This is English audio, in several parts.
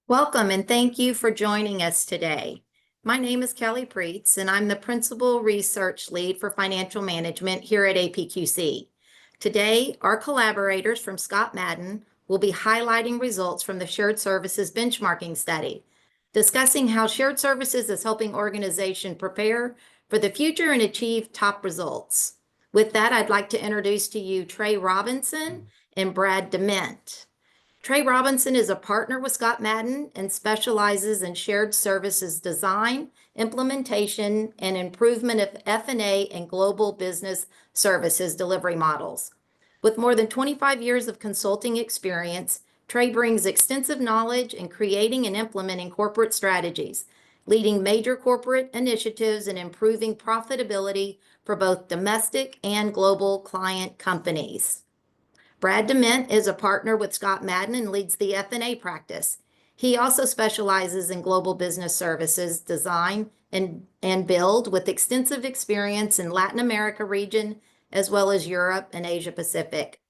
Welcome and thank you for joining us today. My name is Kelley Pruetz and I'm the Principal Research Lead for Financial Management here at APQC. Today, our collaborators from ScottMadden will be highlighting results from the Shared Services Benchmarking Study, discussing how shared services is helping organizations prepare for the future and achieve top results. With that, I'd like to introduce to you Trey Robinson and Brad DeMent. Trey Robinson is a partner with ScottMadden and specializes in shared services design, implementation, and improvement of F&A and global business services delivery models. With more than 25 years of consulting experience, Trey brings extensive knowledge in creating and implementing corporate strategies, leading major corporate initiatives and improving profitability for both domestic and global client companies. Brad DeMent is a partner with ScottMadden and leads the F&A practice. He also specializes in global business services, design, and build with extensive experience in Latin America region, as well as Europe and Asia Pacific.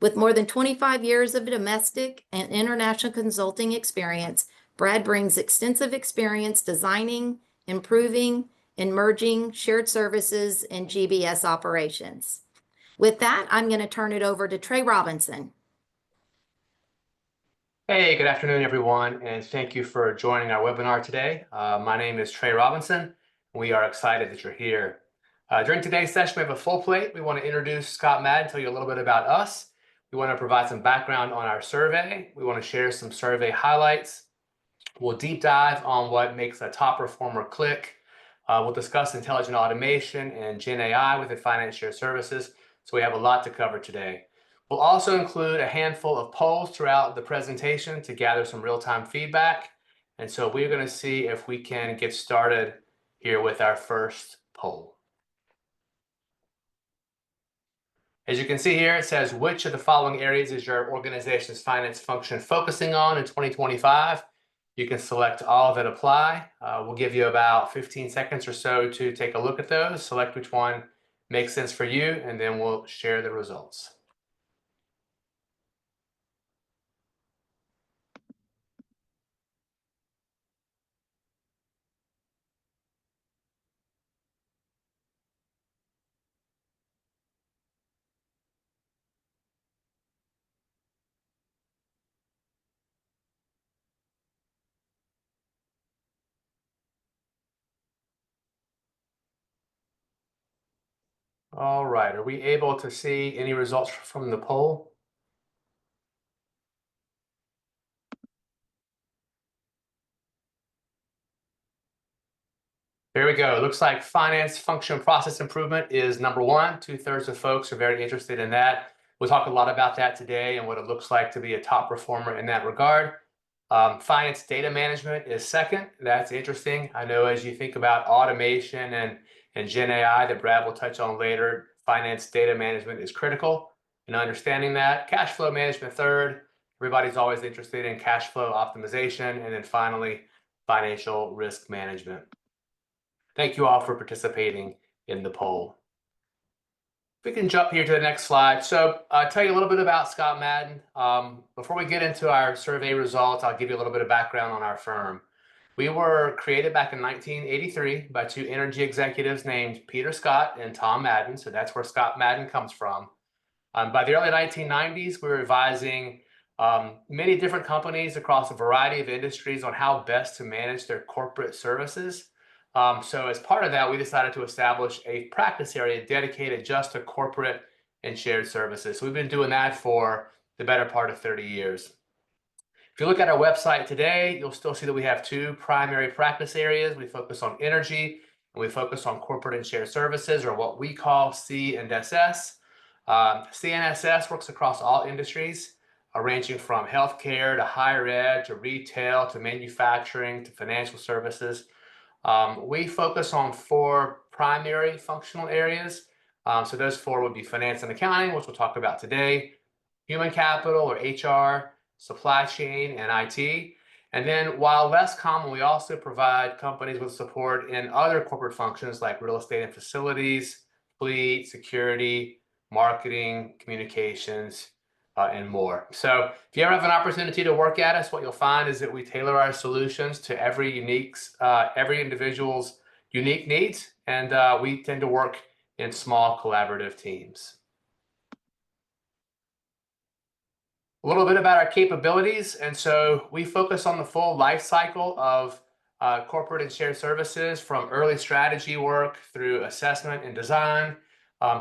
With more than 25 years of domestic and international consulting experience, Brad brings extensive experience designing, improving, and merging shared services and GBS operations. With that, I'm going to turn it over to Trey Robinson. Hey, good afternoon, everyone, and thank you for joining our webinar today. My name is Trey Robinson. We are excited that you're here. During today's session, we have a full plate. We want to introduce ScottMadden, tell you a little bit about us. We want to provide some background on our survey. We want to share some survey highlights. We'll deep dive on what makes a top performer click. We'll discuss intelligent automation and Gen AI within finance shared services. So we have a lot to cover today. We'll also include a handful of polls throughout the presentation to gather some real-time feedback. And so we're going to see if we can get started here with our first poll. As you can see here, it says, which of the following areas is your organization's finance function focusing on in 2025? You can select all that apply. We'll give you about 15 seconds or so to take a look at those, select which one makes sense for you, and then we'll share the results. All right, are we able to see any results from the poll? There we go. It looks like finance function process improvement is number one. 2/3 of folks are very interested in that. We'll talk a lot about that today and what it looks like to be a top performer in that regard. Finance data management is second. That's interesting. I know as you think about automation and Gen AI that Brad will touch on later, finance data management is critical in understanding that. Cash flow management third. Everybody's always interested in cash flow optimization. And then finally, financial risk management. Thank you all for participating in the poll. We can jump here to the next slide. So I'll tell you a little bit about ScottMadden. Before we get into our survey results, I'll give you a little bit of background on our firm. We were created back in 1983 by two energy executives named Peter Scott and Tom Madden. So that's where ScottMadden comes from. By the early 1990s, we were advising many different companies across a variety of industries on how best to manage their corporate services. So as part of that, we decided to establish a practice area dedicated just to corporate and shared services. So we've been doing that for the better part of 30 years. If you look at our website today, you'll still see that we have two primary practice areas. We focus on energy and we focus on corporate and shared services, or what we call C and SS. C and SS works across all industries, ranging from healthcare to higher ed to retail to manufacturing to financial services. We focus on four primary functional areas. So those four would be finance and accounting, which we'll talk about today, human capital or HR, supply chain, and IT. And then while less common, we also provide companies with support in other corporate functions like real estate and facilities, fleet, security, marketing, communications, and more. So if you ever have an opportunity to work at us, what you'll find is that we tailor our solutions to every individual's unique needs, and we tend to work in small collaborative teams. A little bit about our capabilities, and so we focus on the full life cycle of corporate and shared services, from early strategy work through assessment and design,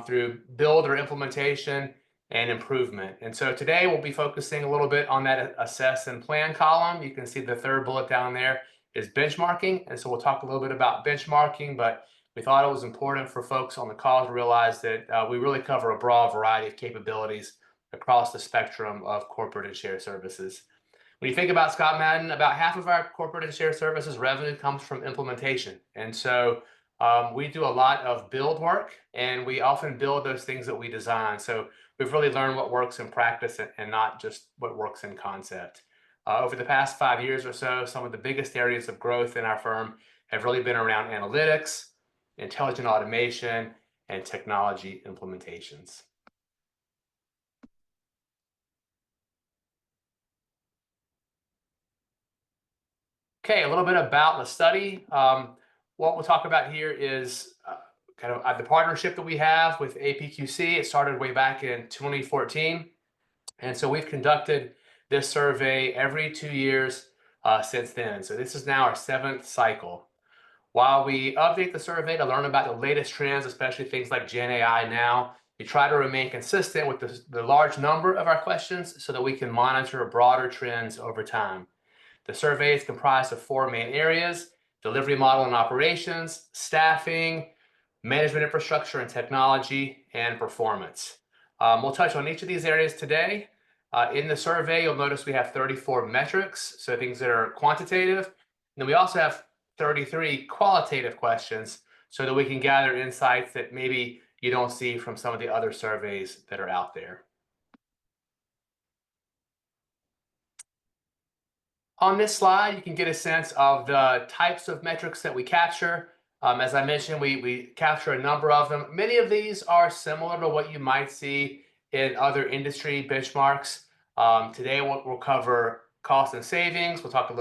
through build or implementation and improvement. And so today we'll be focusing a little bit on that assess and plan column. You can see the third bullet down there is benchmarking, and so we'll talk a little bit about benchmarking, but we thought it was important for folks on the call to realize that we really cover a broad variety of capabilities across the spectrum of corporate and shared services. When you think about ScottMadden, about half of our corporate and shared services revenue comes from implementation. And so we do a lot of build work, and we often build those things that we design. So we've really learned what works in practice and not just what works in concept. Over the past 5 years or so, some of the biggest areas of growth in our firm have really been around analytics, intelligent automation, and technology implementations. Okay, a little bit about the study. What we'll talk about here is kind of the partnership that we have with APQC. It started way back in 2014. And so we've conducted this survey every 2 years since then. So this is now our 7th cycle. While we update the survey to learn about the latest trends, especially things like Gen AI now, we try to remain consistent with the large number of our questions so that we can monitor broader trends over time. The survey is comprised of 4 main areas: delivery model and operations, staffing, management infrastructure and technology, and performance. We'll touch on each of these areas today. In the survey, you'll notice we have 34 metrics, so things that are quantitative. And then we also have 33 qualitative questions so that we can gather insights that maybe you don't see from some of the other surveys that are out there. On this slide, you can get a sense of the types of metrics that we capture. As I mentioned, we capture a number of them. Many of these are similar to what you might see in other industry benchmarks. Today, we'll cover cost and savings. We'll talk a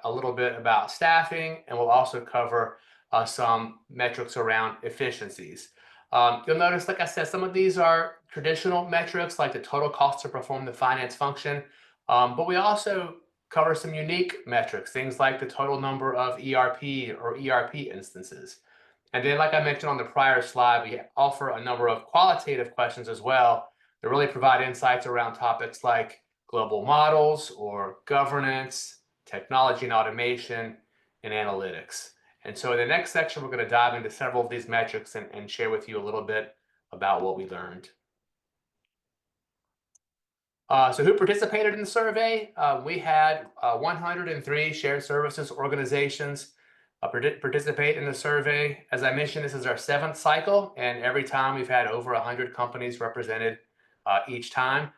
little bit about staffing, and we'll also cover some metrics around efficiencies. You'll notice, like I said, some of these are traditional metrics, like the total cost to perform the finance function, but we also cover some unique metrics, things like the total number of ERP or ERP instances. And then, like I mentioned on the prior slide, we offer a number of qualitative questions as well that really provide insights around topics like global models or governance, technology and automation, and analytics. And so in the next section, we're going to dive into several of these metrics and share with you a little bit about what we learned. So who participated in the survey? We had 103 shared services organizations participate in the survey. As I mentioned, this is our 7th cycle, and every time we've had over 100 companies represented each time.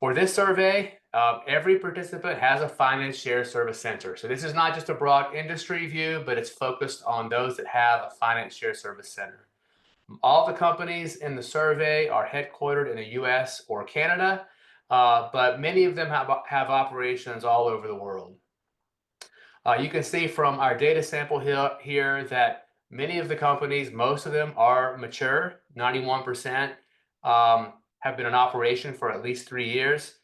For this survey, every participant has a finance shared service center. So this is not just a broad industry view, but it's focused on those that have a finance shared service center. All the companies in the survey are headquartered in the US or Canada, but many of them have operations all over the world. You can see from our data sample here that many of the companies, most of them are mature. 91% have been in operation for at least 3 years.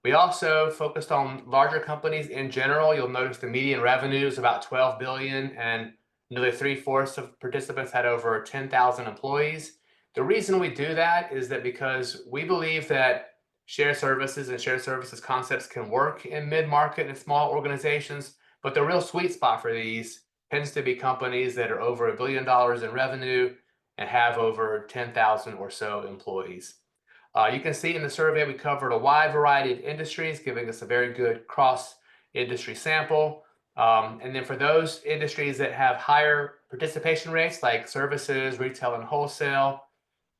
We also focused on larger companies in general. You'll notice the median revenue is about $12 billion, and nearly 3/4 of participants had over 10,000 employees. The reason we do that is that because we believe that shared services and shared services concepts can work in mid-market and small organizations, but the real sweet spot for these tends to be companies that are over $1 billion in revenue and have over 10,000 or so employees. You can see in the survey we covered a wide variety of industries, giving us a very good cross-industry sample. And then for those industries that have higher participation rates, like services, retail and wholesale,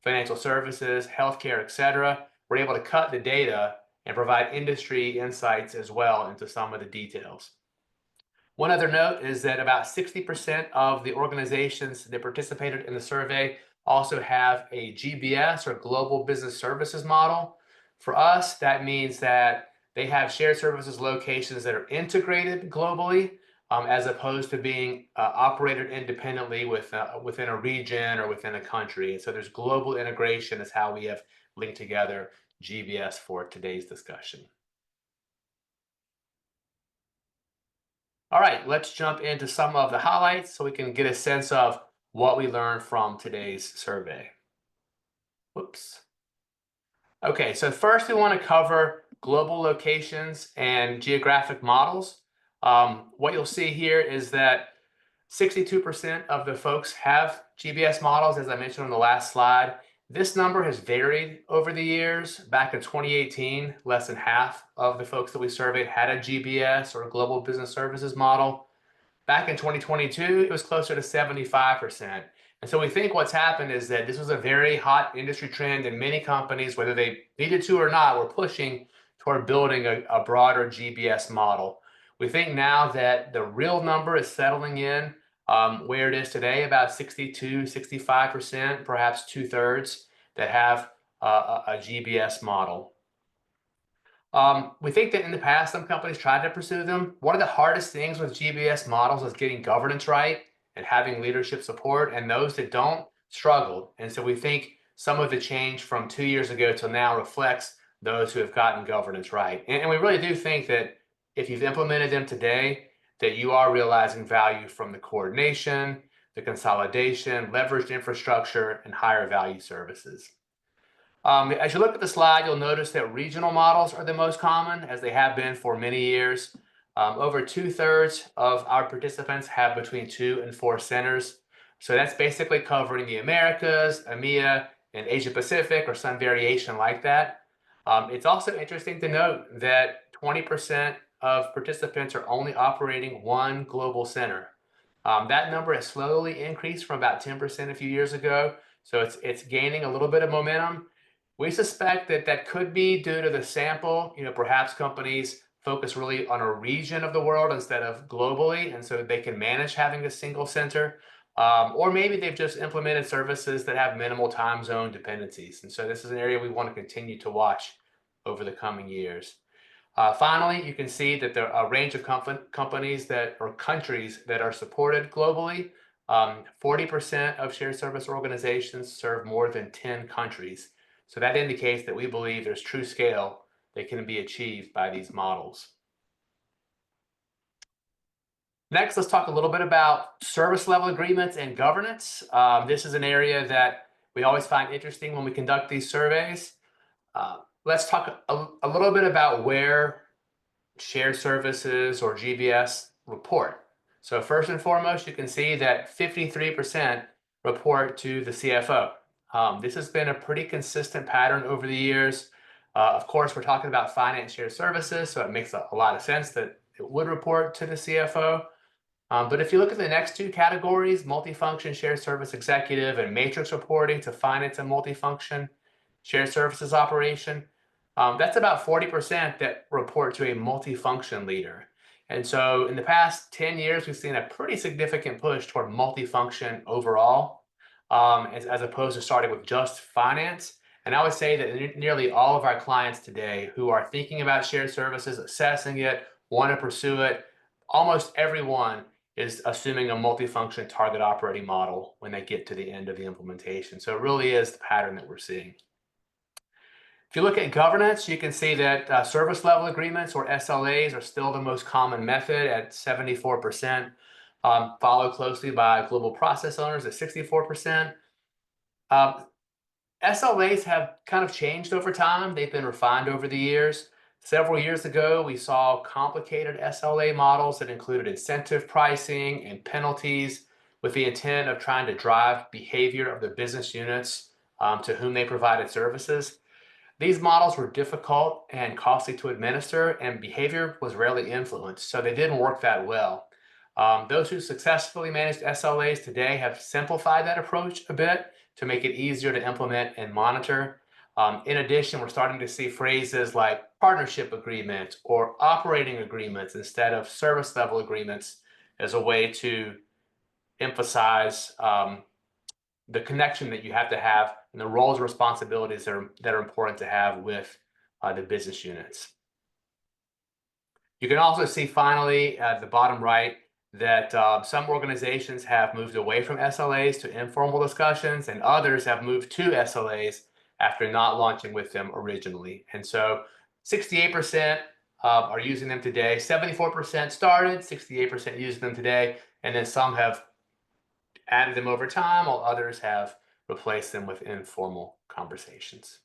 financial services, healthcare, et cetera, we're able to cut the data and provide industry insights as well into some of the details. One other note is that about 60% of the organizations that participated in the survey also have a GBS or Global Business Services model. For us, that means that they have shared services locations that are integrated globally, as opposed to being operated independently within a region or within a country. And so there's global integration is how we have linked together GBS for today's discussion. All right, let's jump into some of the highlights so we can get a sense of what we learned from today's survey. Whoops. Okay, so first we want to cover global locations and geographic models. What you'll see here is that 62% of the folks have GBS models, as I mentioned on the last slide. This number has varied over the years. Back in 2018, less than half of the folks that we surveyed had a GBS or a global business services model. Back in 2022, it was closer to 75%. And so we think what's happened is that this was a very hot industry trend, and many companies, whether they needed to or not, were pushing toward building a broader GBS model. We think now that the real number is settling in where it is today, about 62, 65%, perhaps 2/3 that have a GBS model. We think that in the past, some companies tried to pursue them. One of the hardest things with GBS models is getting governance right and having leadership support, and those that don't struggled. And so we think some of the change from 2 years ago till now reflects those who have gotten governance right. And we really do think that if you've implemented them today, that you are realizing value from the coordination, the consolidation, leveraged infrastructure, and higher value services. As you look at the slide, you'll notice that regional models are the most common, as they have been for many years. Over 2/3 of our participants have between 2 and 4 centers. So that's basically covering the Americas, EMEA, and Asia Pacific, or some variation like that. It's also interesting to note that 20% of participants are only operating one global center. That number has slowly increased from about 10% a few years ago. So it's gaining a little bit of momentum. We suspect that that could be due to the sample. Perhaps companies focus really on a region of the world instead of globally, and so they can manage having a single center. Or maybe they've just implemented services that have minimal time zone dependencies. And so this is an area we want to continue to watch over the coming years. Finally, you can see that there are a range of companies or countries that are supported globally. 40% of shared service organizations serve more than 10 countries. So that indicates that we believe there's true scale that can be achieved by these models. Next, let's talk a little bit about service level agreements and governance. This is an area that we always find interesting when we conduct these surveys. Let's talk a little bit about where shared services or GBS report. So first and foremost, you can see that 53% report to the CFO. This has been a pretty consistent pattern over the years. Of course, we're talking about finance shared services, so it makes a lot of sense that it would report to the CFO. But if you look at the next two categories, multifunction shared service executive and matrix reporting to finance and multifunction shared services operation, that's about 40% that report to a multifunction leader. And so in the past 10 years, we've seen a pretty significant push toward multifunction overall, as opposed to starting with just finance. And I would say that nearly all of our clients today who are thinking about shared services, assessing it, want to pursue it, almost everyone is assuming a multifunction target operating model when they get to the end of the implementation. So it really is the pattern that we're seeing. If you look at governance, you can see that service level agreements, or SLAs, are still the most common method at 74%, followed closely by global process owners at 64%. SLAs have kind of changed over time. They've been refined over the years. Several years ago, we saw complicated SLA models that included incentive pricing and penalties with the intent of trying to drive behavior of the business units to whom they provided services. These models were difficult and costly to administer, and behavior was rarely influenced, so they didn't work that well. Those who successfully managed SLAs today have simplified that approach a bit to make it easier to implement and monitor. In addition, we're starting to see phrases like partnership agreements or operating agreements instead of service level agreements as a way to emphasize the connection that you have to have and the roles and responsibilities that are important to have with the business units. You can also see finally at the bottom right that some organizations have moved away from SLAs to informal discussions, and others have moved to SLAs after not launching with them originally. And so 68% are using them today, 74% started, 68% using them today, and then some have added them over time, while others have replaced them with informal conversations.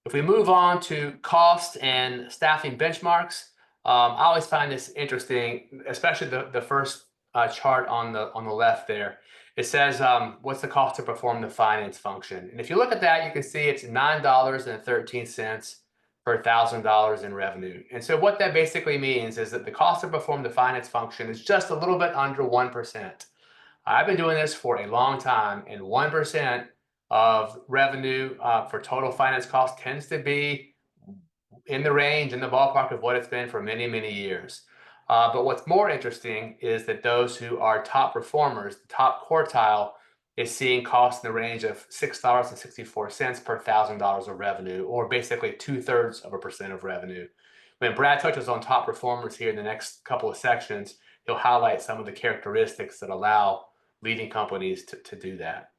If we move on to cost and staffing benchmarks, I always find this interesting, especially the first chart on the left there. It says, what's the cost to perform the finance function? And if you look at that, you can see it's $9.13 per $1,000 in revenue. And so what that basically means is that the cost to perform the finance function is just a little bit under 1%. I've been doing this for a long time, and 1% of revenue for total finance cost tends to be in the range, in the ballpark of what it's been for many, many years. But what's more interesting is that those who are top performers, the top quartile, is seeing costs in the range of $6.64 per $1,000 of revenue, or basically 2/3% of revenue. When Brad touches on top performers here in the next couple of sections, he'll highlight some of the characteristics that allow leading companies to do that.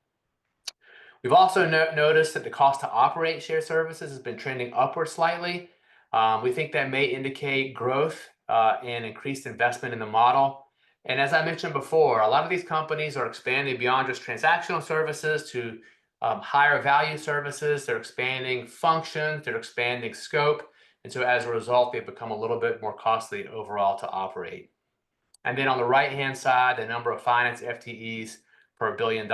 We've also noticed that the cost to operate shared services has been trending upward slightly. We think that may indicate growth and increased investment in the model. And as I mentioned before, a lot of these companies are expanding beyond just transactional services to higher value services. They're expanding functions, they're expanding scope. And so as a result, they've become a little bit more costly overall to operate. And then on the right-hand side, the number of finance FTEs per $1 billion.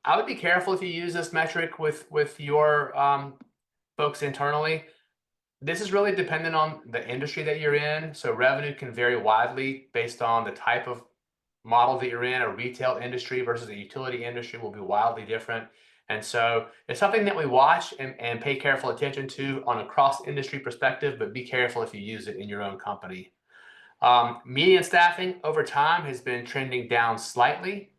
I would be careful if you use this metric with your folks internally. This is really dependent on the industry that you're in. So revenue can vary widely based on the type of model that you're in. A retail industry versus a utility industry will be wildly different. And so it's something that we watch and pay careful attention to on a cross-industry perspective, but be careful if you use it in your own company. Median staffing over time has been trending down slightly.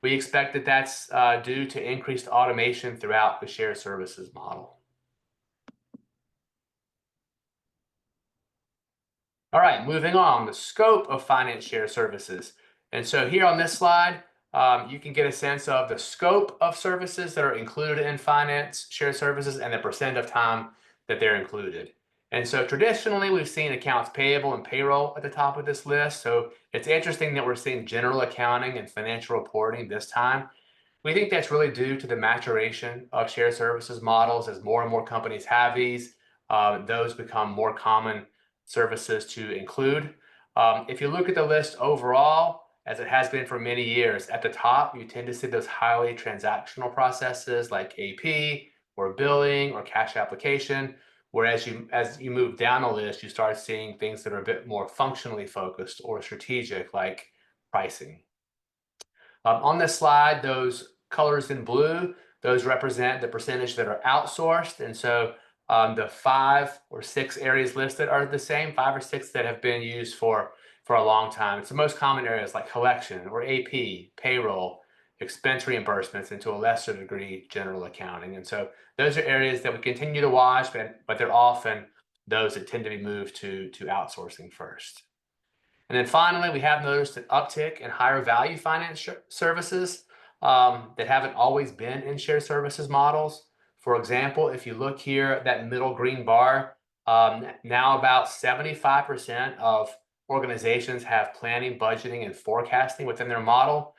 We expect that that's due to increased automation throughout the shared services model. All right, moving on, the scope of finance shared services. And so here on this slide, you can get a sense of the scope of services that are included in finance shared services and the percent of time that they're included. And so traditionally, we've seen accounts payable and payroll at the top of this list. So it's interesting that we're seeing general accounting and financial reporting this time. We think that's really due to the maturation of shared services models. As more and more companies have these, those become more common services to include. If you look at the list overall, as it has been for many years, at the top, you tend to see those highly transactional processes like AP or billing or cash application. Whereas as you move down the list, you start seeing things that are a bit more functionally focused or strategic, like pricing. On this slide, those colors in blue, those represent the percentage that are outsourced. And so the 5 or 6 areas listed are the same, 5 or 6 that have been used for a long time. It's the most common areas like collection or AP, payroll, expense reimbursements, and to a lesser degree, general accounting. And so those are areas that we continue to watch, but they're often those that tend to be moved to outsourcing first. And then finally, we have noticed an uptick in higher value finance services that haven't always been in shared services models. For example, if you look here, that middle green bar, now about 75% of organizations have planning, budgeting, and forecasting within their model.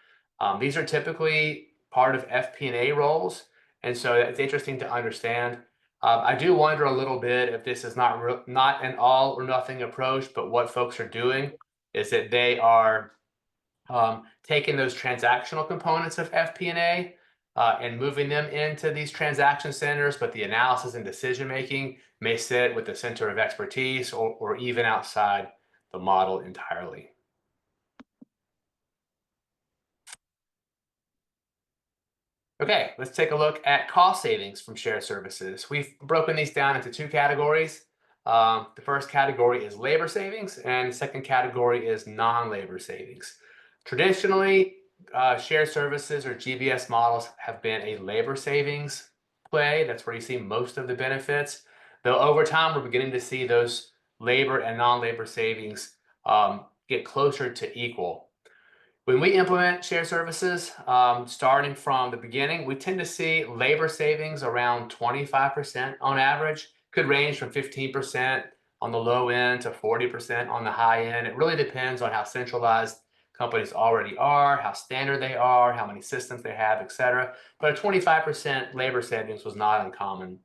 These are typically part of FP&A roles, and so it's interesting to understand. I do wonder a little bit if this is not an all or nothing approach, but what folks are doing is that they are taking those transactional components of FP&A and moving them into these transaction centers, but the analysis and decision-making may sit with the center of expertise or even outside the model entirely. Okay, let's take a look at cost savings from shared services. We've broken these down into 2 categories. The first category is labor savings, and the second category is non-labor savings. Traditionally, shared services or GBS models have been a labor savings play. That's where you see most of the benefits. Though over time, we're beginning to see those labor and non-labor savings get closer to equal. When we implement shared services, starting from the beginning, we tend to see labor savings around 25% on average. Could range from 15% on the low end to 40% on the high end. It really depends on how centralized companies already are, how standard they are, how many systems they have, et cetera. But a 25% labor savings was not uncommon.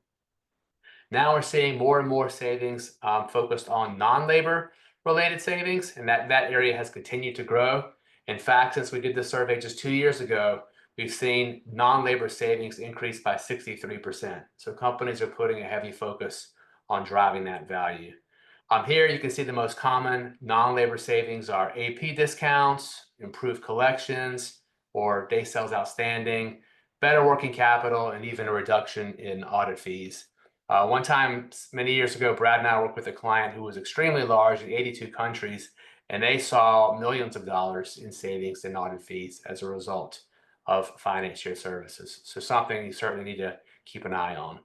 Now we're seeing more and more savings focused on non-labor related savings, and that area has continued to grow. In fact, since we did this survey just 2 years ago, we've seen non-labor savings increase by 63%. So companies are putting a heavy focus on driving that value. Here you can see the most common non-labor savings are AP discounts, improved collections, or day sales outstanding, better working capital, and even a reduction in audit fees. One time, many years ago, Brad and I worked with a client who was extremely large in 82 countries, and they saw millions of dollars in savings in audit fees as a result of finance shared services. So something you certainly need to keep an eye on.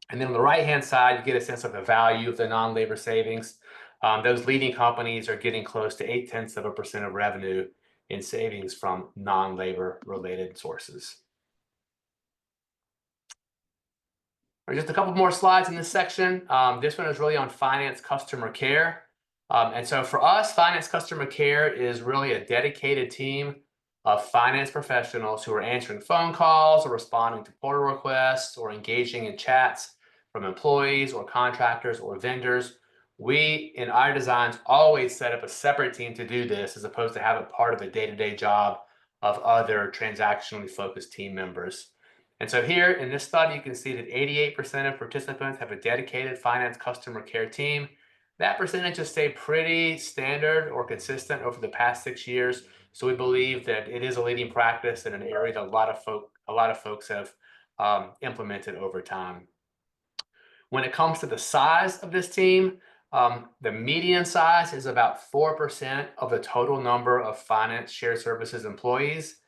And then on the right-hand side, you get a sense of the value of the non-labor savings. Those leading companies are getting close to 0.8% of revenue in savings from non-labor related sources. Just a couple more slides in this section. This one is really on finance customer care. And so for us, finance customer care is really a dedicated team of finance professionals who are answering phone calls or responding to portal requests or engaging in chats from employees or contractors or vendors. We, in our designs, always set up a separate team to do this as opposed to have it part of the day-to-day job of other transactionally focused team members. And so here in this study, you can see that 88% of participants have a dedicated finance customer care team. That percentage has stayed pretty standard or consistent over the past 6 years. So we believe that it is a leading practice in an area that a lot of folks have implemented over time. When it comes to the size of this team, the median size is about 4% of the total number of finance shared services employees.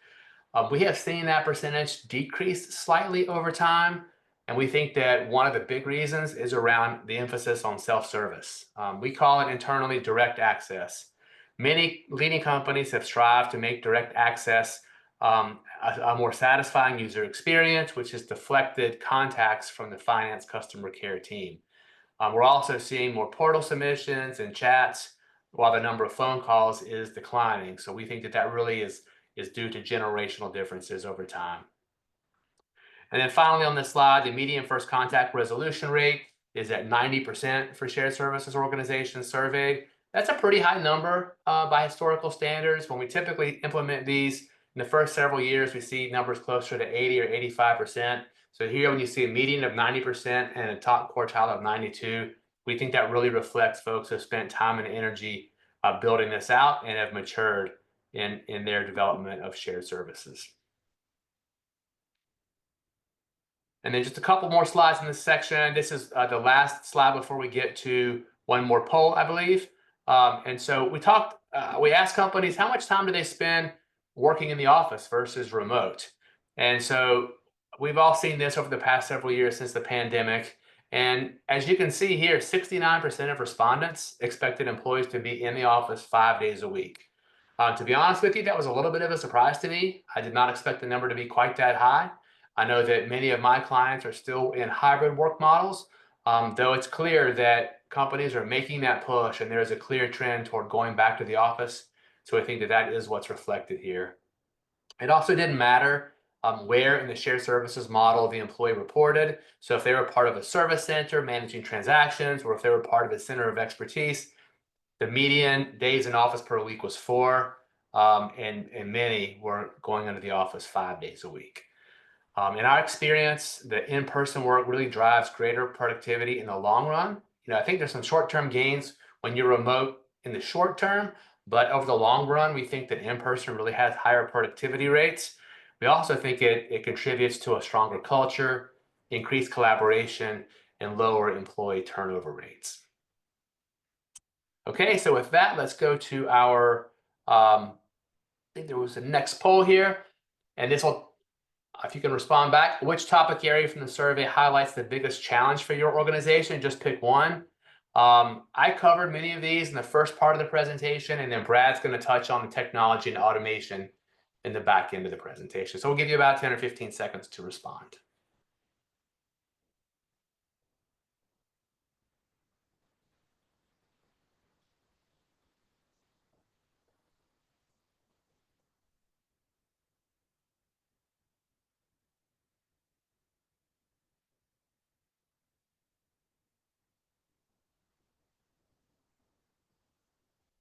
We have seen that percentage decrease slightly over time, and we think that one of the big reasons is around the emphasis on self-service. We call it internally direct access. Many leading companies have strived to make direct access a more satisfying user experience, which has deflected contacts from the finance customer care team. We're also seeing more portal submissions and chats while the number of phone calls is declining. So we think that that really is due to generational differences over time. And then finally on this slide, the median first contact resolution rate is at 90% for shared services organizations surveyed. That's a pretty high number by historical standards. When we typically implement these in the first several years, we see numbers closer to 80 or 85%. So here when you see a median of 90% and a top quartile of 92, we think that really reflects folks who have spent time and energy building this out and have matured in their development of shared services. And then just a couple more slides in this section. This is the last slide before we get to one more poll, I believe. And so we asked companies, how much time do they spend working in the office versus remote? And so we've all seen this over the past several years since the pandemic. And as you can see here, 69% of respondents expected employees to be in the office 5 days a week. To be honest with you, that was a little bit of a surprise to me. I did not expect the number to be quite that high. I know that many of my clients are still in hybrid work models, though it's clear that companies are making that push and there's a clear trend toward going back to the office. So I think that that is what's reflected here. It also didn't matter where in the shared services model the employee reported. So if they were part of a service center managing transactions, or if they were part of a center of expertise, the median days in office per week was 4, and many were going into the office 5 days a week. In our experience, the in-person work really drives greater productivity in the long run. I think there's some short-term gains when you're remote in the short term, but over the long run, we think that in-person really has higher productivity rates. We also think it contributes to a stronger culture, increased collaboration, and lower employee turnover rates. Okay, so with that, let's go to our, I think there was a next poll here, and this will if you can respond back, which topic area from the survey highlights the biggest challenge for your organization? Just pick one. I covered many of these in the first part of the presentation, and then Brad's going to touch on the technology and automation in the back end of the presentation. So we'll give you about 10 or 15 seconds to respond.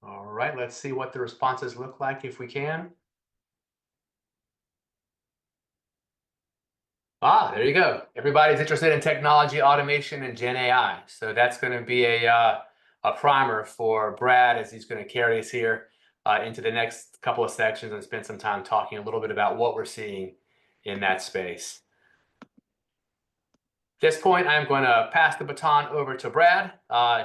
All right, let's see what the responses look like if we can. There you go. Everybody's interested in technology, automation, and Gen AI. So that's going to be a primer for Brad as he's going to carry us here into the next couple of sections and spend some time talking a little bit about what we're seeing in that space. At this point, I'm going to pass the baton over to Brad.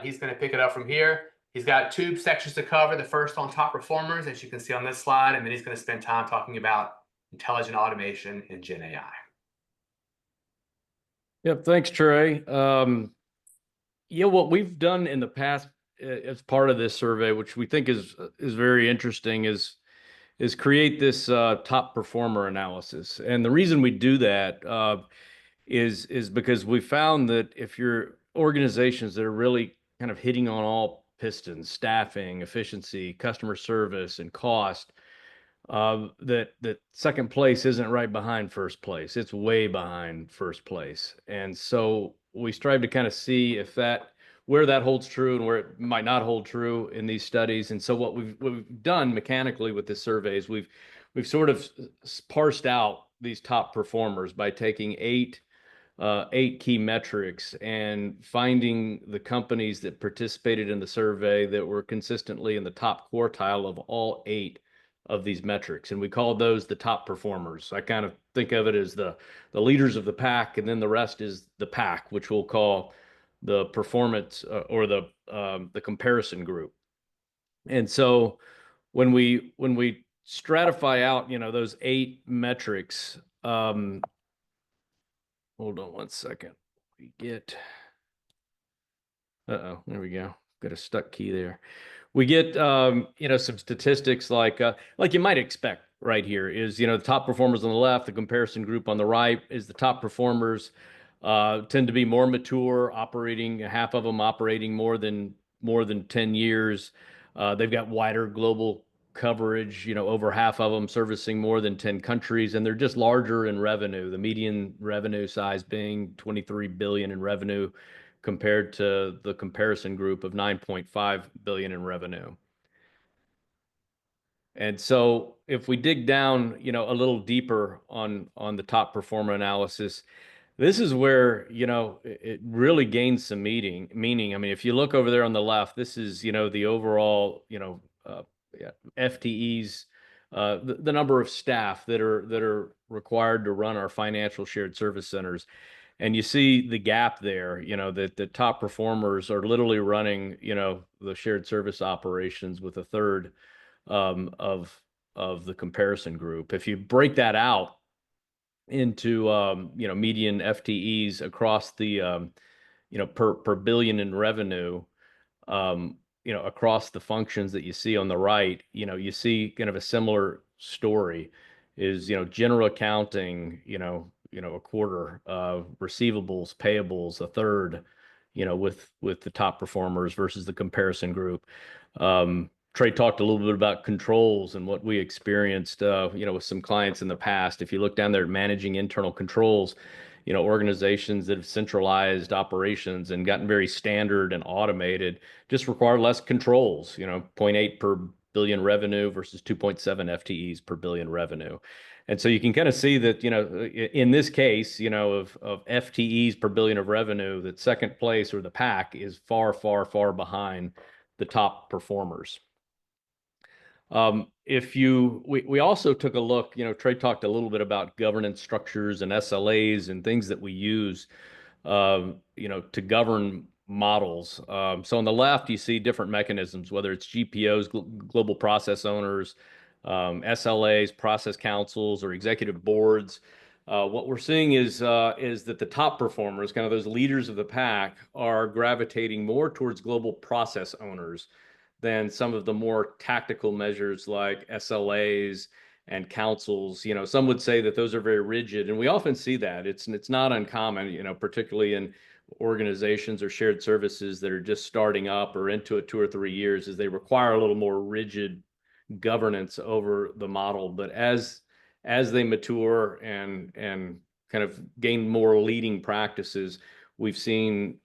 He's going to pick it up from here. He's got two sections to cover. The first on top performers, as you can see on this slide, and then he's going to spend time talking about intelligent automation and Gen AI. Yep, thanks, Trey. Yeah, what we've done in the past as part of this survey, which we think is very interesting, is create this top performer analysis. And the reason we do that is because we found that if you're organizations that are really kind of hitting on all pistons, staffing, efficiency, customer service, and cost, that second place isn't right behind first place. It's way behind first place. And so we strive to kind of see if where that holds true and where it might not hold true in these studies. And so what we've done mechanically with this survey is we've sort of parsed out these top performers by taking eight key metrics and finding the companies that participated in the survey that were consistently in the top quartile of all eight of these metrics. And we call those the top performers. I kind of think of it as the leaders of the pack, and then the rest is the pack, which we'll call the performance or the comparison group. And so when we stratify out, those eight metrics, hold on one second. We get, there we go. Got a stuck key there. We get, some statistics like you might expect right here is, the top performers on the left, the comparison group on the right is the top performers tend to be more mature, half of them operating more than 10 years. They've got wider global coverage, over half of them servicing more than 10 countries, and they're just larger in revenue, the median revenue size being 23 billion in revenue compared to the comparison group of 9.5 billion in revenue. And so if we dig down, a little deeper on the top performer analysis, this is where, it really gains some meaning. I mean, if you look over there on the left, this is, the overall, FTEs, the number of staff that are required to run our financial shared service centers. And you see the gap there, that the top performers are literally running, the shared service operations with a third of the comparison group. If you break that out into, median FTEs across the, per billion in revenue, across the functions that you see on the right, you see kind of a similar story is, general accounting, a quarter, receivables, payables, a third, with the top performers versus the comparison group. Trey talked a little bit about controls and what we experienced, with some clients in the past. If you look down there at managing internal controls, organizations that have centralized operations and gotten very standard and automated just require less controls, 0.8 per billion revenue versus 2.7 FTEs per billion revenue. And so you can kind of see that, in this case, of FTEs per billion of revenue, that second place or the pack is far, far, far behind the top performers. We also took a look, Trey talked a little bit about governance structures and SLAs and things that we use, to govern models. So on the left, you see different mechanisms, whether it's GPOs, global process owners, SLAs, process councils, or executive boards. What we're seeing is that the top performers, kind of those leaders of the pack, are gravitating more towards global process owners than some of the more tactical measures like SLAs and councils. Some would say that those are very rigid, and we often see that. It's not uncommon, particularly in organizations or shared services that are just starting up or into it 2 or 3 years, as they require a little more rigid governance over the model. But as they mature and kind of gain more leading practices, we've seen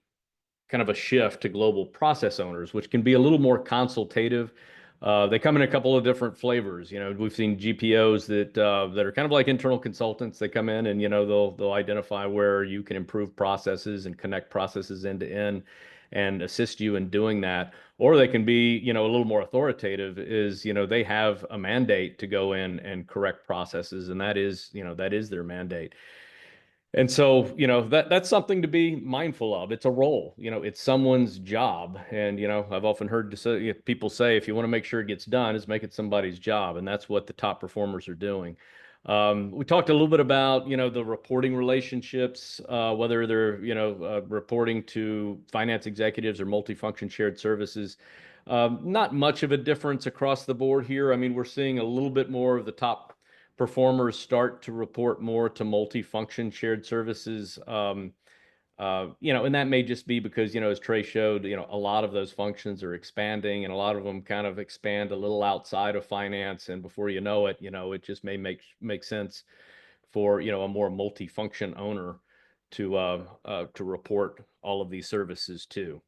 kind of a shift to global process owners, which can be a little more consultative. They come in a couple of different flavors. We've seen GPOs that are kind of like internal consultants. They come in and they'll identify where you can improve processes and connect processes end to end and assist you in doing that. Or they can be a little more authoritative. Is they have a mandate to go in and correct processes, and that is their mandate. And so, that's something to be mindful of. It's a role, it's someone's job. And, I've often heard people say, if you want to make sure it gets done, is make it somebody's job. And that's what the top performers are doing. We talked a little bit about, the reporting relationships, whether they're, reporting to finance executives or multifunction shared services. Not much of a difference across the board here. I mean, we're seeing a little bit more of the top performers start to report more to multi-function shared services. And that may just be because, as Trey showed, a lot of those functions are expanding, and a lot of them kind of expand a little outside of finance. And before you know it, it just may make sense for, a more multi-function owner to report all of these services to.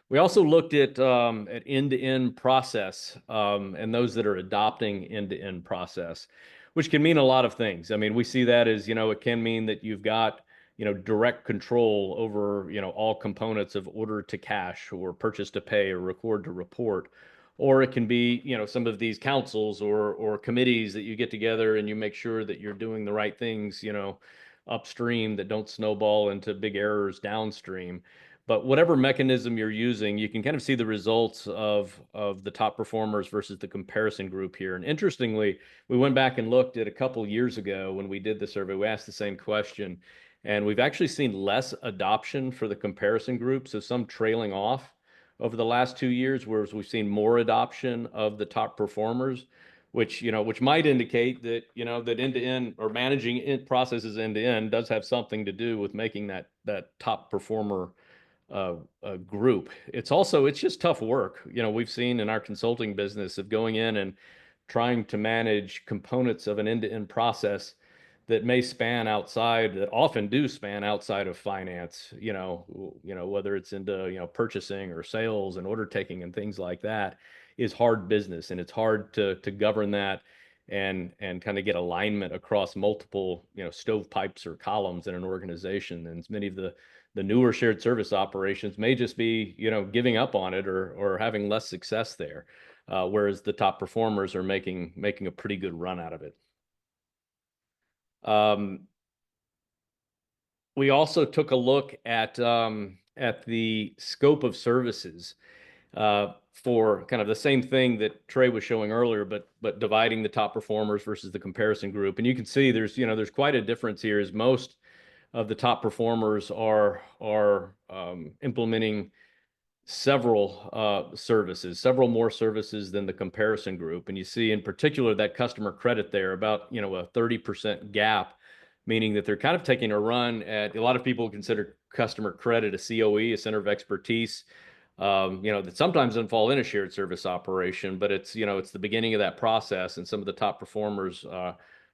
We also looked at end-to-end process and those that are adopting end-to-end process, which can mean a lot of things. I mean, we see that as, it can mean that you've got, direct control over, all components of order to cash or purchase to pay or record to report. Or it can be, some of these councils or committees that you get together and you make sure that you're doing the right things, upstream, that don't snowball into big errors downstream. But whatever mechanism you're using, you can kind of see the results of the top performers versus the comparison group here. And interestingly, we went back and looked at a couple years ago when we did the survey. We asked the same question, and we've actually seen less adoption for the comparison group, so some trailing off over the last 2 years, whereas we've seen more adoption of the top performers, which might indicate that that end-to-end or managing processes end-to-end does have something to do with making that top performer group. It's just tough work. We've seen in our consulting business of going in and trying to manage components of an end-to-end process that often do span outside of finance, whether it's into, purchasing or sales and order taking and things like that, is hard business. And it's hard to govern that and kind of get alignment across multiple, stovepipes or columns in an organization. And many of the newer shared service operations may just be, giving up on it or having less success there, whereas the top performers are making a pretty good run out of it. We also took a look at the scope of services for kind of the same thing that Trey was showing earlier, but dividing the top performers versus the comparison group. And you can see there's quite a difference here, as most of the top performers are implementing several several more services than the comparison group. And you see in particular that customer credit there, about a 30% gap, meaning that they're kind of taking a run at, a lot of people consider customer credit a COE, a center of expertise, that sometimes doesn't fall in a shared service operation, but it's the beginning of that process. And some of the top performers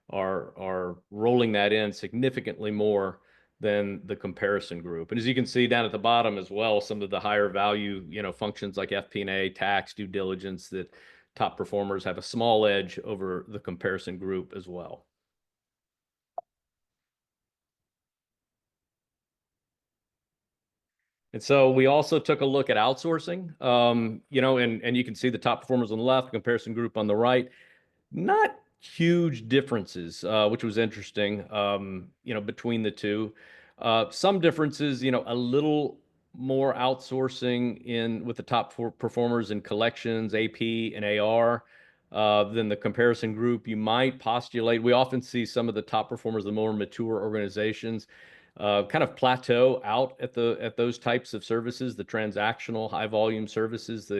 are rolling that in significantly more than the comparison group. And as you can see down at the bottom as well, some of the higher value, functions like FP&A, tax, due diligence, that top performers have a small edge over the comparison group as well. And so we also took a look at outsourcing, and you can see the top performers on the left, comparison group on the right. Not huge differences, which was interesting, between the two. Some differences, a little more outsourcing with the top 4 performers in collections, AP, and AR. than the comparison group. You might postulate, we often see some of the top performers, the more mature organizations, kind of plateau out at those types of services, the transactional high volume services.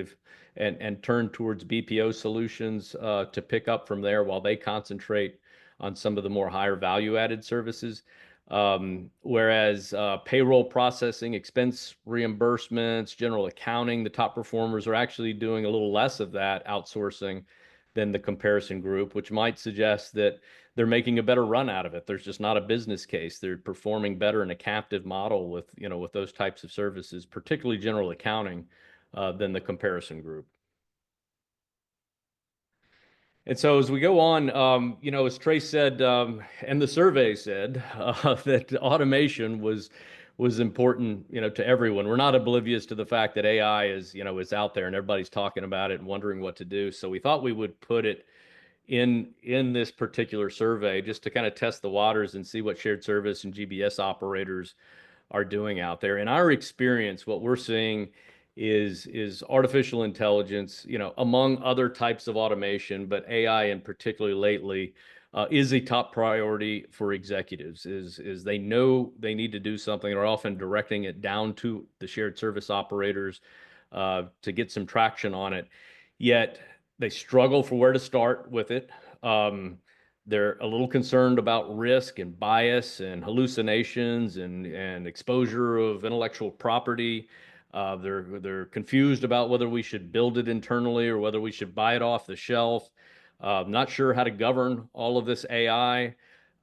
And turn towards BPO solutions to pick up from there while they concentrate on some of the more higher value added services. Whereas payroll processing, expense reimbursements, general accounting, the top performers are actually doing a little less of that outsourcing than the comparison group, which might suggest that they're making a better run out of it. There's just not a business case. They're performing better in a captive model with, with those types of services, particularly general accounting, than the comparison group. And so as we go on, as Trey said, and the survey said, that automation was important, to everyone. We're not oblivious to the fact that AI is out there and everybody's talking about it and wondering what to do. So we thought we would put it in this particular survey just to kind of test the waters and see what shared service and GBS operators are doing out there. In our experience, what we're seeing is artificial intelligence, among other types of automation, but AI in particularly lately, is a top priority for executives. Is they know they need to do something, and are often directing it down to the shared service operators to get some traction on it. Yet they struggle for where to start with it. They're a little concerned about risk and bias and hallucinations and exposure of intellectual property. They're confused about whether we should build it internally or whether we should buy it off the shelf. Not sure how to govern all of this AI,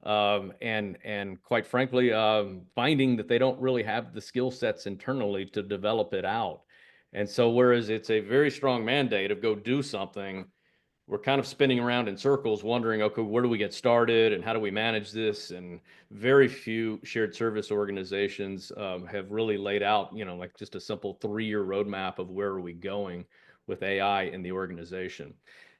and quite frankly, finding that they don't really have the skill sets internally to develop it out. And so, whereas it's a very strong mandate of go do something, we're kind of spinning around in circles, wondering, okay, where do we get started and how do we manage this? And very few shared service organizations have really laid out, like just a simple 3-year roadmap of where are we going with AI in the organization.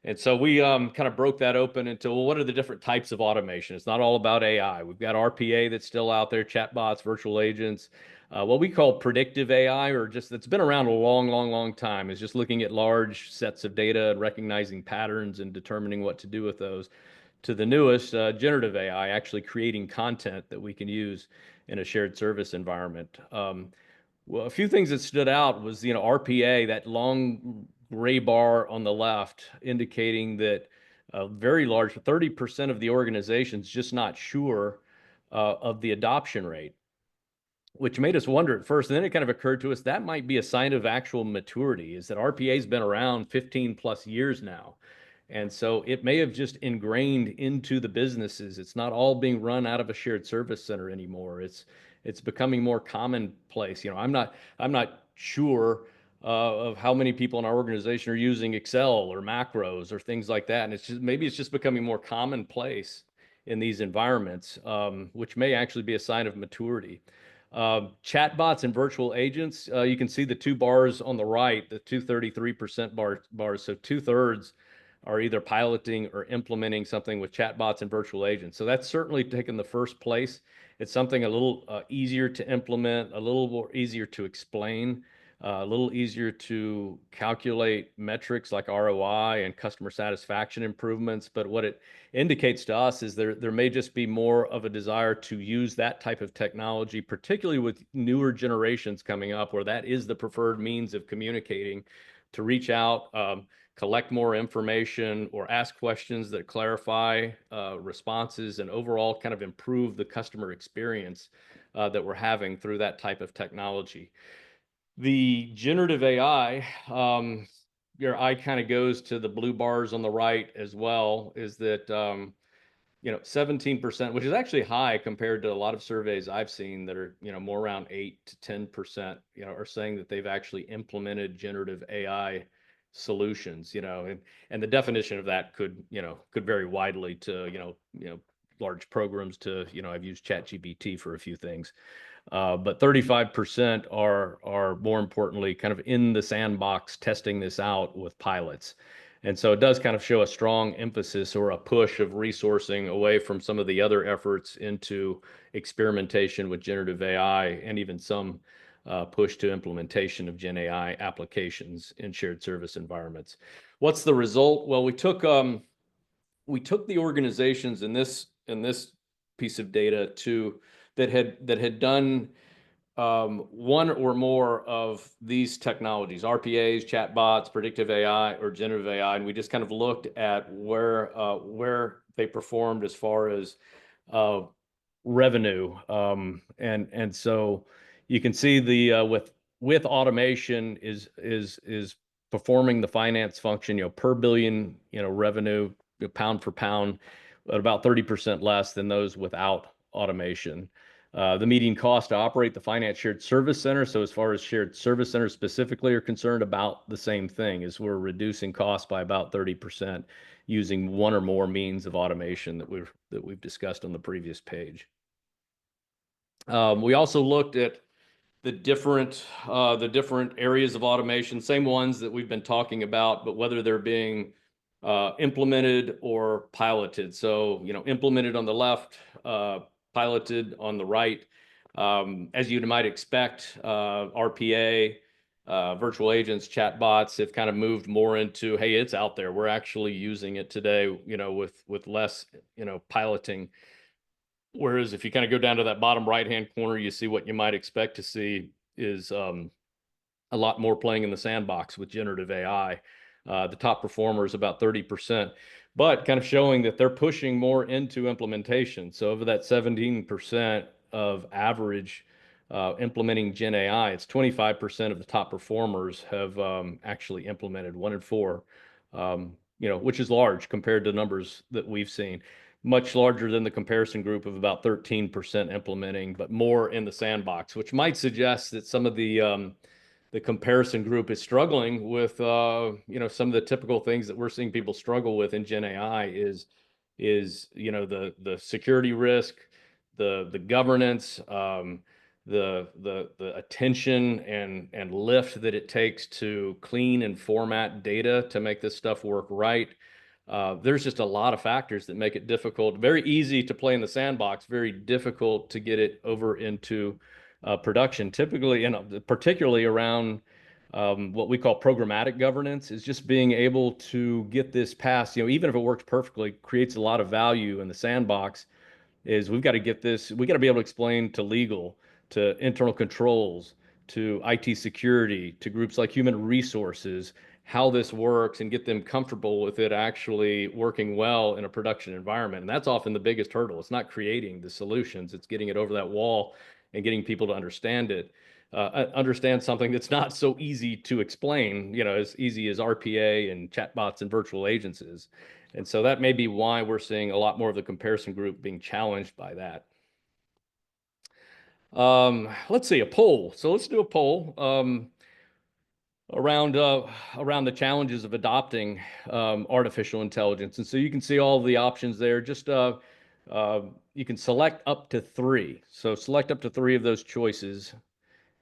And so we kind of broke that open into, well, what are the different types of automation? It's not all about AI. We've got RPA that's still out there, chatbots, virtual agents. What we call predictive AI, or just that's been around a long, long, long time, is just looking at large sets of data and recognizing patterns and determining what to do with those, to the newest, generative AI, actually creating content that we can use in a shared service environment. Well, a few things that stood out was, RPA, that long gray bar on the left, indicating that a very large 30% of the organization's just not sure of the adoption rate, which made us wonder at first. And then it kind of occurred to us that might be a sign of actual maturity, is that RPA has been around 15 plus years now. And so it may have just ingrained into the businesses. It's not all being run out of a shared service center anymore. It's becoming more commonplace. I'm not sure of how many people in our organization are using Excel or macros or things like that. And maybe it's just becoming more commonplace in these environments, which may actually be a sign of maturity. Chatbots and virtual agents, you can see the two bars on the right, the 233% bars. So 2/3 are either piloting or implementing something with chatbots and virtual agents. So that's certainly taken the first place. It's something a little easier to implement, a little more easier to explain, a little easier to calculate metrics like ROI and customer satisfaction improvements. But what it indicates to us is there may just be more of a desire to use that type of technology, particularly with newer generations coming up, where that is the preferred means of communicating, to reach out, collect more information, or ask questions that clarify responses and overall kind of improve the customer experience that we're having through that type of technology. The generative AI, your eye kind of goes to the blue bars on the right as well, is that 17%, which is actually high compared to a lot of surveys I've seen that are, more around 8 to 10%, are saying that they've actually implemented generative AI solutions, and the definition of that could vary widely to, large programs to, I've used ChatGPT for a few things. But 35% are more importantly kind of in the sandbox testing this out with pilots. And so it does kind of show a strong emphasis or a push of resourcing away from some of the other efforts into experimentation with generative AI, and even some push to implementation of Gen AI applications in shared service environments. What's the result? Well, we took the organizations in this piece of data that had done one or more of these technologies, RPAs, chatbots, predictive AI, or generative AI, and we just kind of looked at where they performed as far as revenue, and so you can see the with automation is performing the finance function, per billion, revenue, pound for pound, at about 30% less than those without automation. The median cost to operate the finance shared service center, so as far as shared service centers specifically are concerned, about the same thing, as we're reducing costs by about 30% using one or more means of automation that we've discussed on the previous page. We also looked at the different areas of automation, same ones that we've been talking about, but whether they're being implemented or piloted. So, implemented on the left, piloted on the right. As you might expect, RPA, virtual agents, chatbots have kind of moved more into, hey, it's out there. We're actually using it today, with less, piloting. Whereas if you kind of go down to that bottom right-hand corner, you see what you might expect to see is a lot more playing in the sandbox with generative AI. The top performer is about 30%, but kind of showing that they're pushing more into implementation. So over that 17% of average implementing Gen AI, it's 25% of the top performers have actually implemented, 1 in 4, which is large compared to numbers that we've seen. Much larger than the comparison group of about 13% implementing, but more in the sandbox, which might suggest that some of the comparison group is struggling with, some of the typical things that we're seeing people struggle with in Gen AI is the security risk, the governance, the attention and lift that it takes to clean and format data to make this stuff work right. There's just a lot of factors that make it difficult. Very easy to play in the sandbox, very difficult to get it over into production. Typically, and particularly around what we call programmatic governance, is just being able to get this passed. Even if it works perfectly, creates a lot of value in the sandbox. Is we've got to get this. We got to be able to explain to legal, to internal controls, to IT security, to groups like human resources, how this works, and get them comfortable with it actually working well in a production environment. And that's often the biggest hurdle. It's not creating the solutions, it's getting it over that wall and getting people to understand it, understand something that's not so easy to explain, as easy as RPA and chatbots and virtual agents is. And so that may be why we're seeing a lot more of the comparison group being challenged by that. Let's see, a poll. So let's do a poll around the challenges of adopting artificial intelligence. And so you can see all the options there. Just you can select up to 3. So select up to 3 of those choices,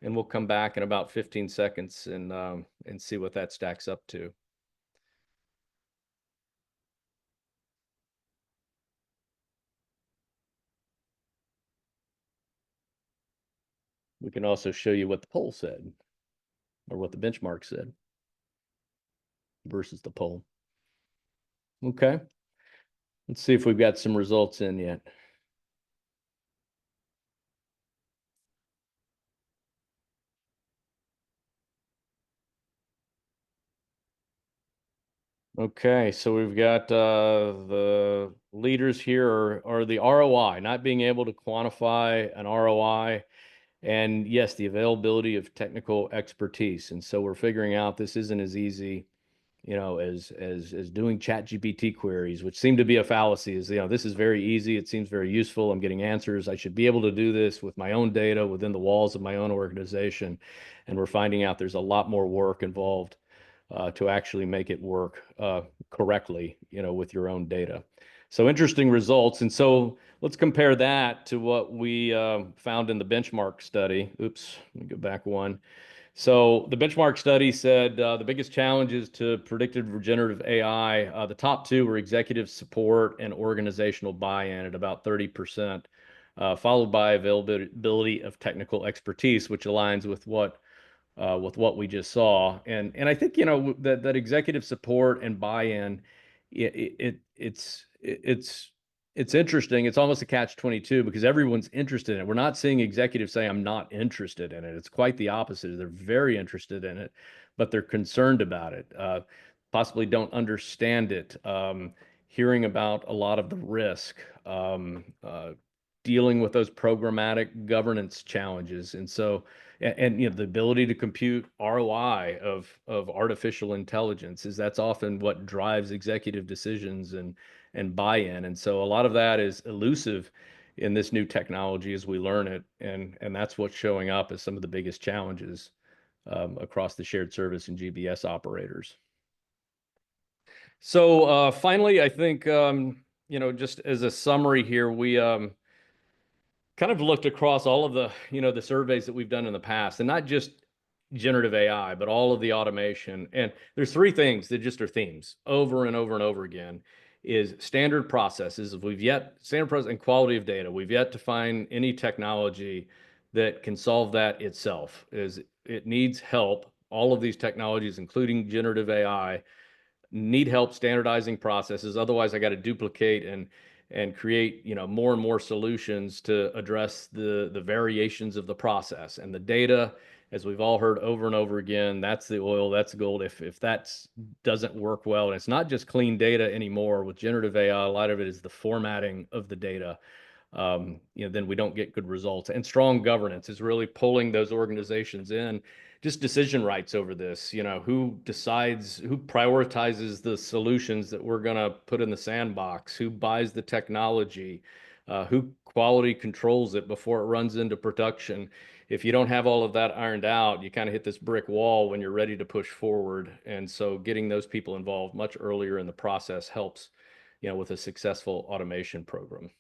and we'll come back in about 15 seconds and see what that stacks up to. We can also show you what the poll said, or what the benchmark said versus the poll. Okay. Let's see if we've got some results in yet. Okay, so we've got the leaders here are the ROI, not being able to quantify an ROI, and yes, the availability of technical expertise. And so we're figuring out this isn't as easy, as doing ChatGPT queries, which seem to be a fallacy. This is very easy. It seems very useful. I'm getting answers. I should be able to do this with my own data within the walls of my own organization. And we're finding out there's a lot more work involved to actually make it work correctly, with your own data. So interesting results. And so let's compare that to what we found in the benchmark study. Oops, let me go back one. So the benchmark study said the biggest challenges to predictive regenerative AI, the top 2 were executive support and organizational buy-in at about 30%. followed by availability of technical expertise, which aligns with what we just saw. And I think, that executive support and buy-in, it's interesting. It's almost a catch-22 because everyone's interested in it. We're not seeing executives say, I'm not interested in it. It's quite the opposite. They're very interested in it, but they're concerned about it, possibly don't understand it, hearing about a lot of the risk, dealing with those programmatic governance challenges. And so, and the ability to compute ROI of artificial intelligence that's often what drives executive decisions and buy-in. And so a lot of that is elusive in this new technology as we learn it, and that's what's showing up as some of the biggest challenges across the shared service and GBS operators. So finally, I think just as a summary here, we kind of looked across all of the the surveys that we've done in the past, and not just generative AI, but all of the automation. And there's three things that just are themes over and over and over again: is standard processes. Standard process and quality of data. We've yet to find any technology that can solve that itself. It needs help. All of these technologies, including generative AI, need help standardizing processes. Otherwise, I got to duplicate and create more and more solutions to address the variations of the process. And the data, as we've all heard over and over again, that's the oil, that's the gold. If that doesn't work well, and it's not just clean data anymore with generative AI, a lot of it is the formatting of the data. Then we don't get good results. And strong governance is really pulling those organizations in. Just decision rights over this, who decides, who prioritizes the solutions that we're going to put in the sandbox, who buys the technology, who quality controls it before it runs into production. If you don't have all of that ironed out, you kind of hit this brick wall when you're ready to push forward. And so getting those people involved much earlier in the process helps, with a successful automation program.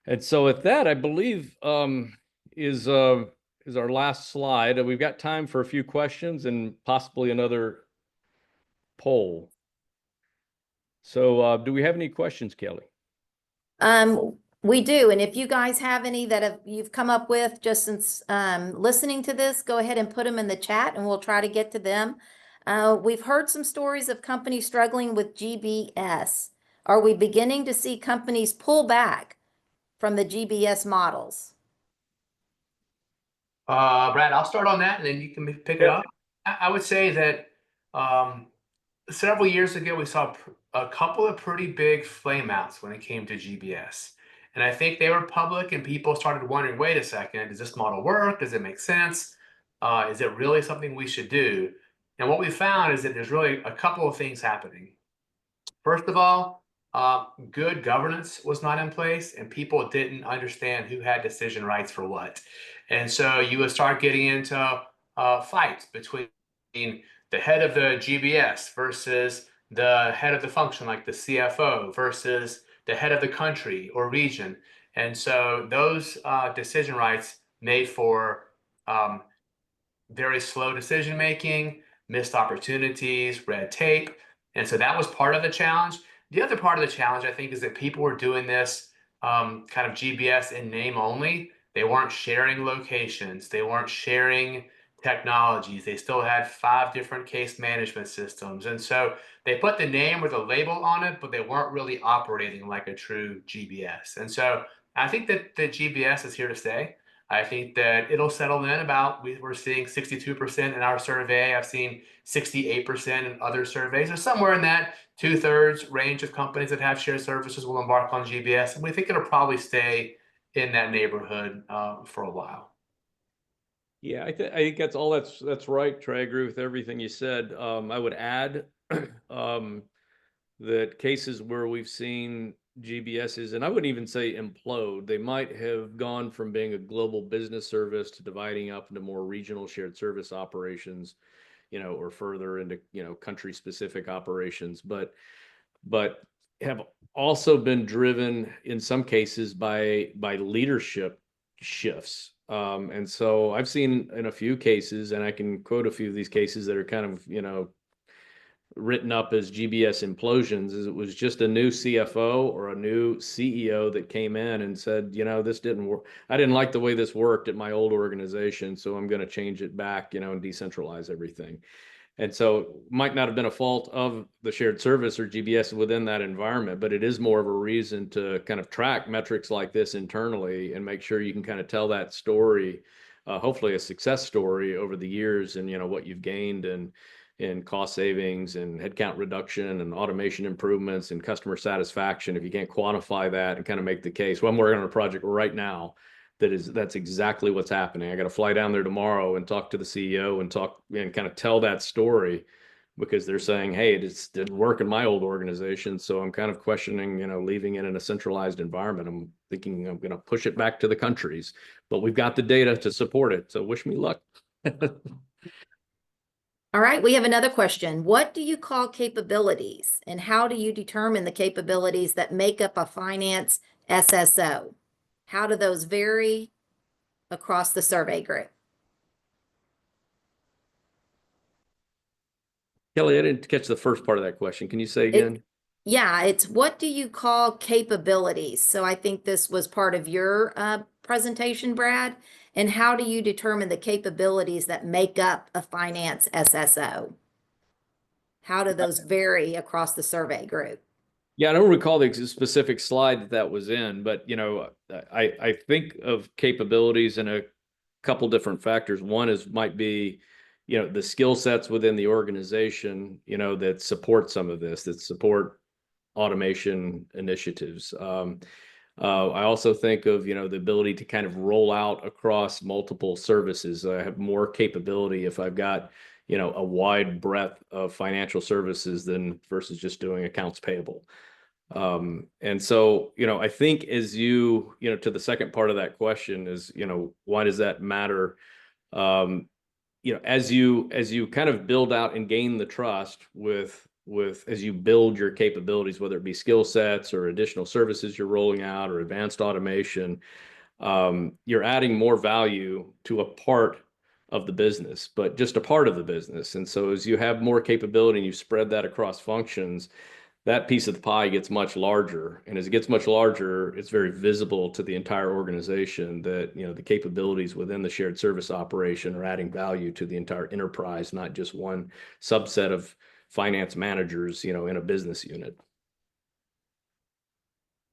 And so with that, I believe is our last slide. We've got time for a few questions and possibly another poll. So do we have any questions, Kelley? We do. And if you guys have any that you've come up with just since listening to this, go ahead and put them in the chat and we'll try to get to them. We've heard some stories of companies struggling with GBS. Are we beginning to see companies pull back from the GBS models? Brad, I'll start on that and then you can pick it up. I would say that several years ago, we saw a couple of pretty big flameouts when it came to GBS. And I think they were public and people started wondering, wait a second, does this model work? Does it make sense? Is it really something we should do? And what we found is that there's really a couple of things happening. First of all, good governance was not in place and people didn't understand who had decision rights for what. And so you would start getting into fights between the head of the GBS versus the head of the function, like the CFO, versus the head of the country or region. And so those decision rights made for very slow decision making, missed opportunities, red tape. And so that was part of the challenge. The other part of the challenge, I think, is that people were doing this kind of GBS in name only. They weren't sharing locations. They weren't sharing technologies. They still had 5 different case management systems. And so they put the name or the label on it, but they weren't really operating like a true GBS. And so I think that the GBS is here to stay. I think that it'll settle in about, we're seeing 62% in our survey. I've seen 68% in other surveys, or somewhere in that 2/3 range of companies that have shared services will embark on GBS. And we think it'll probably stay in that neighborhood for a while. Yeah, I think that's all. That's right, Trey. I agree with everything you said. I would add that cases where we've seen GBSs, and I wouldn't even say implode, they might have gone from being a global business service to dividing up into more regional shared service operations, or further into, country-specific operations, but have also been driven in some cases by leadership shifts. And so I've seen in a few cases, and I can quote a few of these cases that are kind of, written up as GBS implosions is it was just a new CFO or a new CEO that came in and said, this didn't work. I didn't like the way this worked at my old organization, so I'm going to change it back, and decentralize everything. And so might not have been a fault of the shared service or GBS within that environment, but it is more of a reason to kind of track metrics like this internally and make sure you can kind of tell that story, hopefully a success story over the years, and what you've gained in cost savings and headcount reduction and automation improvements and customer satisfaction. If you can't quantify that and kind of make the case, well, I'm working on a project right now that's exactly what's happening. I got to fly down there tomorrow and talk to the CEO and talk and kind of tell that story, because they're saying, hey, it didn't work in my old organization. So I'm kind of questioning, leaving it in a centralized environment. I'm thinking I'm going to push it back to the countries, but we've got the data to support it. So wish me luck. All right, we have another question. What do you call capabilities, and how do you determine the capabilities that make up a finance SSO? How do those vary across the survey group? Kelley, I didn't catch the first part of that question. Can you say again? Yeah, it's what do you call capabilities? So I think this was part of your presentation, Brad. And how do you determine the capabilities that make up a finance SSO? How do those vary across the survey group? Yeah, I don't recall the specific slide that was in, but I think of capabilities in a couple different factors. One might be, the skill sets within the organization, that support some of this, that support automation initiatives. I also think of, the ability to kind of roll out across multiple services. I have more capability if I've got, a wide breadth of financial services than versus just doing accounts payable. And so, I think as to the second part of that question is, why does that matter? As you kind of build out and gain the trust with as you build your capabilities, whether it be skill sets or additional services you're rolling out or advanced automation, you're adding more value to a part of the business, but just a part of the business. And so as you have more capability and you spread that across functions, that piece of the pie gets much larger. And as it gets much larger, it's very visible to the entire organization that, the capabilities within the shared service operation are adding value to the entire enterprise, not just one subset of finance managers, in a business unit.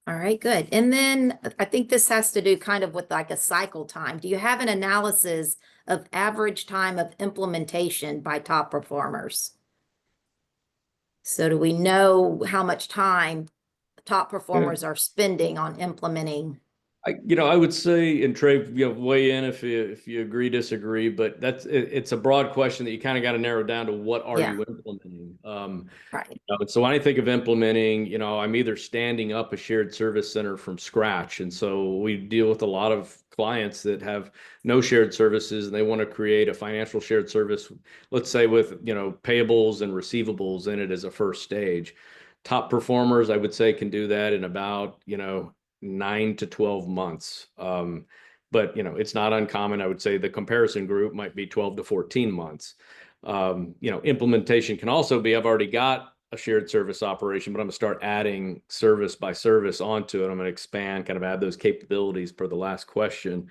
All right, good. And then I think this has to do kind of with like a cycle time. Do you have an analysis of average time of implementation by top performers? So do we know how much time top performers are spending on implementing? I would say, and Trey, weigh in if you agree, disagree, but it's a broad question that you kind of got to narrow down to what are you implementing? Right. So when I think of implementing, I'm either standing up a shared service center from scratch. And so we deal with a lot of clients that have no shared services and they want to create a financial shared service, let's say with, payables and receivables in it as a first stage. Top performers, I would say, can do that in about, 9 to 12 months. But, it's not uncommon. I would say the comparison group might be 12 to 14 months. Implementation can also be, I've already got a shared service operation, but I'm going to start adding service by service onto it. I'm going to expand, kind of add those capabilities per the last question.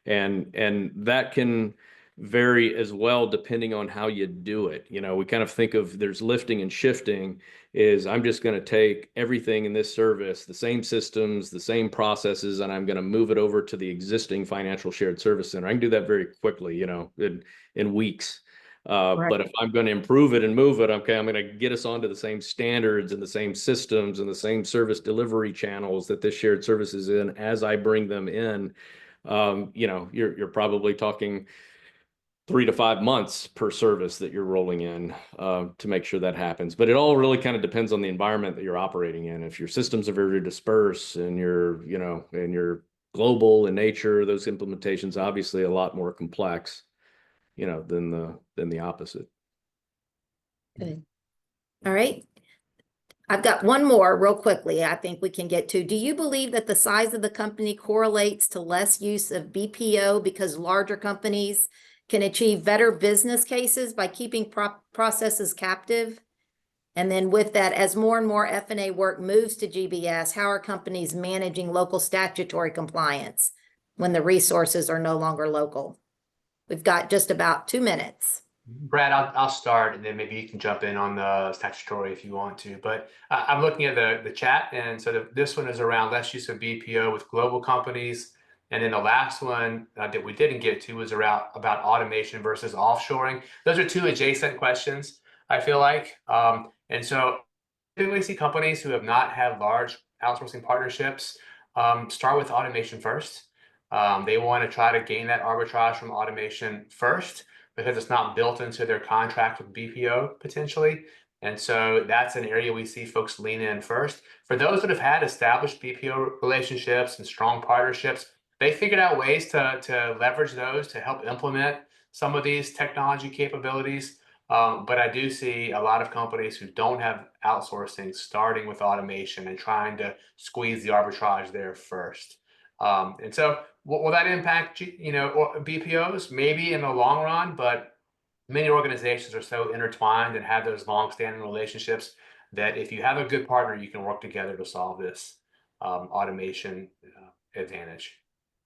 And that can vary as well, depending on how you do it. We kind of think of there's lifting and shifting. Is I'm just going to take everything in this service, the same systems, the same processes, and I'm going to move it over to the existing financial shared service center. I can do that very quickly, in weeks. Right. But if I'm going to improve it and move it, okay, I'm going to get us onto the same standards and the same systems and the same service delivery channels that this shared service is in. As I bring them in, you're probably talking 3 to 5 months per service that you're rolling in to make sure that happens. But it all really kind of depends on the environment that you're operating in. If your systems are very dispersed and you're global in nature, those implementations obviously a lot more complex, than the opposite. Good. All right. I've got one more real quickly I think we can get to. Do you believe that the size of the company correlates to less use of BPO because larger companies can achieve better business cases by keeping processes captive? And then with that, as more and more F&A work moves to GBS, how are companies managing local statutory compliance when the resources are no longer local? We've got just about 2 minutes. Brad, I'll start, and then maybe you can jump in on the statutory if you want to. But I'm looking at the chat, and so this one is around less use of BPO with global companies. And then the last one that we didn't get to was about automation versus offshoring. Those are two adjacent questions, I feel like. And so typically see companies who have not had large outsourcing partnerships start with automation first. They want to try to gain that arbitrage from automation first, because it's not built into their contract with BPO potentially. And so that's an area we see folks lean in first. For those that have had established BPO relationships and strong partnerships, they figured out ways to leverage those to help implement some of these technology capabilities. But I do see a lot of companies who don't have outsourcing starting with automation and trying to squeeze the arbitrage there first. And so will that impact, BPOs? Maybe in the long run, but many organizations are so intertwined and have those long-standing relationships that if you have a good partner, you can work together to solve this automation advantage.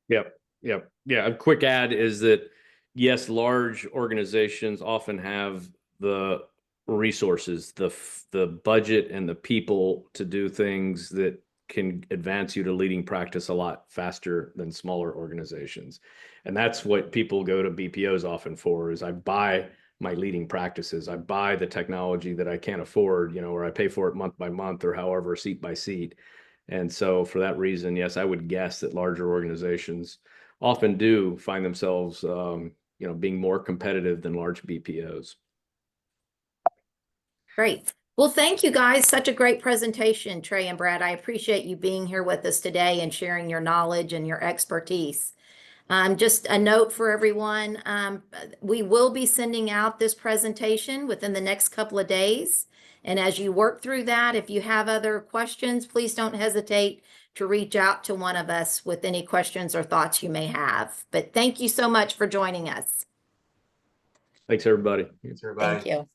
Yep. Yeah. A quick add is that, yes, large organizations often have the resources, the budget and the people to do things that can advance you to leading practice a lot faster than smaller organizations. And that's what people go to BPOs often for, is I buy my leading practices. I buy the technology that I can't afford, or I pay for it month by month or however, seat by seat. And so for that reason, yes, I would guess that larger organizations often do find themselves, being more competitive than large BPOs. Great. Well, thank you guys. Such a great presentation, Trey and Brad. I appreciate you being here with us today and sharing your knowledge and your expertise. Just a note for everyone, we will be sending out this presentation within the next couple of days. And as you work through that, if you have other questions, please don't hesitate to reach out to one of us with any questions or thoughts you may have. But thank you so much for joining us. Thanks, everybody. Thanks, everybody. Thank you.